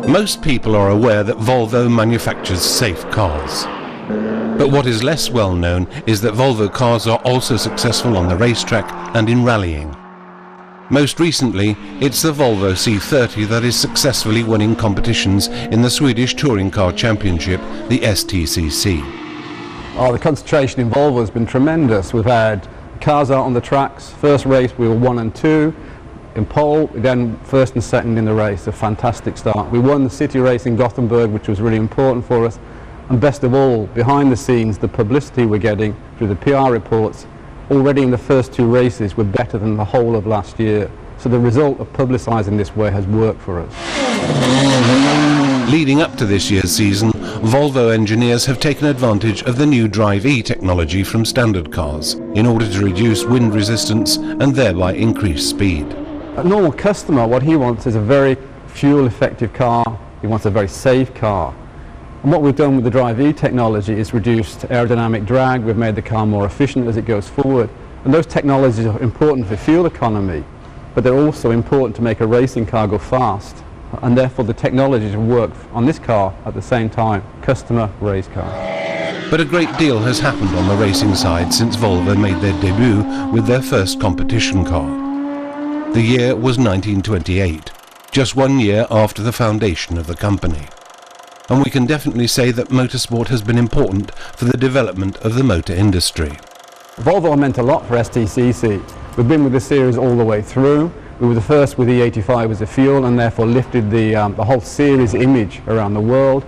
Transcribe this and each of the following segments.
Most people are aware that Volvo manufactures safe cars. But what is less well known is that Volvo cars are also successful on the racetrack and in rallying. Most recently, it's the Volvo C30 that is successfully winning competitions in the Swedish Touring Car Championship, the STCC. Oh, the concentration in Volvo has been tremendous. We've had cars out on the tracks. First race we were 1 and 2. In pole, then first and second in the race, a fantastic start. We won the city race in Gothenburg, which was really important for us. And best of all, behind the scenes, the publicity we're getting through the PR reports, already in the first 2 races, were better than the whole of last year. So the result of publicising this way has worked for us. Leading up to this year's season, Volvo engineers have taken advantage of the new Drive-E technology from standard cars in order to reduce wind resistance and thereby increase speed. A normal customer, what he wants is a very fuel-effective car. He wants a very safe car. And what we've done with the Drive-E technology is reduced aerodynamic drag. We've made the car more efficient as it goes forward. And those technologies are important for fuel economy, but they're also important to make a racing car go fast. And therefore the technologies work on this car at the same time, customer, race car. But a great deal has happened on the racing side since Volvo made their debut with their first competition car. The year was 1928, just 1 year after the foundation of the company. And we can definitely say that motorsport has been important for the development of the motor industry. Volvo meant a lot for STCC. We've been with the series all the way through. We were the first with the E85 as a fuel and therefore lifted the whole series image around the world.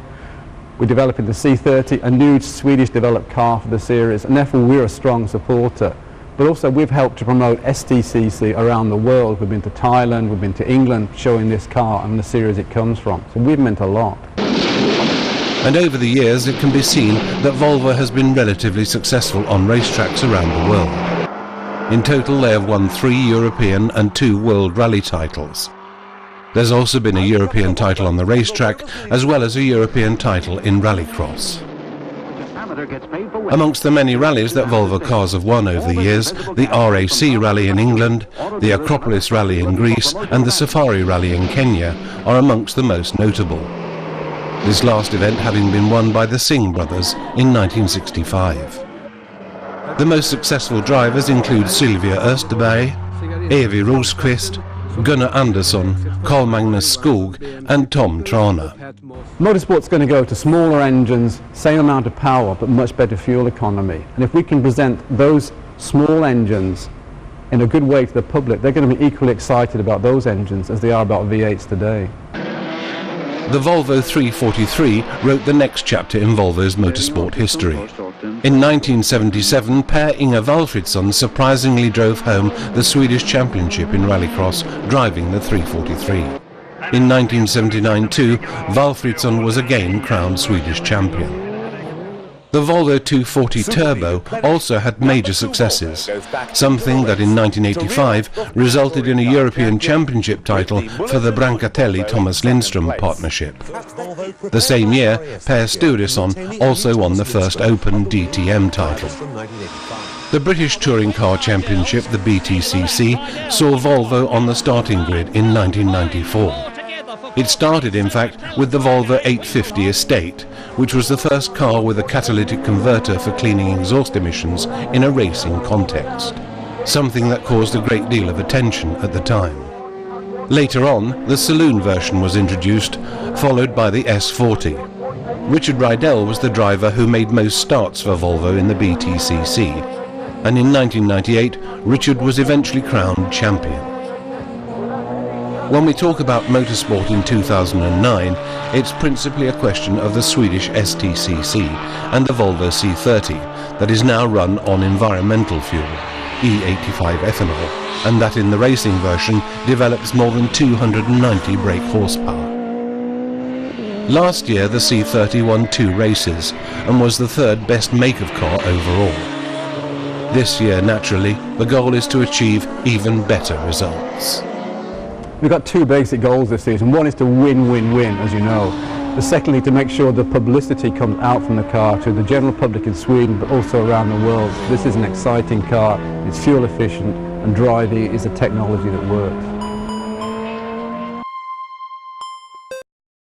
We're developing the C30, a new Swedish developed car for the series, and therefore we're a strong supporter. But also we've helped to promote STCC around the world. We've been to Thailand, we've been to England showing this car and the series it comes from. So we've meant a lot. And over the years it can be seen that Volvo has been relatively successful on racetracks around the world. In total they have won 3 European and 2 World Rally titles. There's also been a European title on the racetrack as well as a European title in rallycross. Amongst the many rallies that Volvo cars have won over the years, the RAC Rally in England, the Acropolis Rally in Greece and the Safari Rally in Kenya are amongst the most notable. This last event having been won by the Singh brothers in 1965. The most successful drivers include Sylvia Österberg, Evi Rosqvist, Gunnar Andersson, Carl Magnus Skog and Tom Trana. Motorsport's going to go to smaller engines, same amount of power but much better fuel economy. And if we can present those small engines in a good way to the public, they're going to be equally excited about those engines as they are about V8s today. The Volvo 343 wrote the next chapter in Volvo's motorsport history. In 1977, Per Inge Valfridsson surprisingly drove home the Swedish Championship in rallycross, driving the 343. In 1979 too, Valfridsson was again crowned Swedish champion. The Volvo 240 Turbo also had major successes, something that in 1985 resulted in a European Championship title for the Brancatelli-Thomas Lindström partnership. The same year, Per Sturesson also won the first Open DTM title. The British Touring Car Championship, the BTCC, saw Volvo on the starting grid in 1994. It started, in fact, with the Volvo 850 Estate, which was the first car with a catalytic converter for cleaning exhaust emissions in a racing context, something that caused a great deal of attention at the time. Later on, the saloon version was introduced, followed by the S40. Richard Rydell was the driver who made most starts for Volvo in the BTCC, and in 1998, Richard was eventually crowned champion. When we talk about motorsport in 2009, it's principally a question of the Swedish STCC and the Volvo C30 that is now run on environmental fuel, E85 ethanol, and that in the racing version develops more than 290 brake horsepower. Last year the C30 won 2 races and was the 3rd best make of car overall. This year, naturally, the goal is to achieve even better results. We've got 2 basic goals this season. One is to win, as you know. But secondly, to make sure the publicity comes out from the car to the general public in Sweden, but also around the world. This is an exciting car, it's fuel efficient, and Drive-E is a technology that works.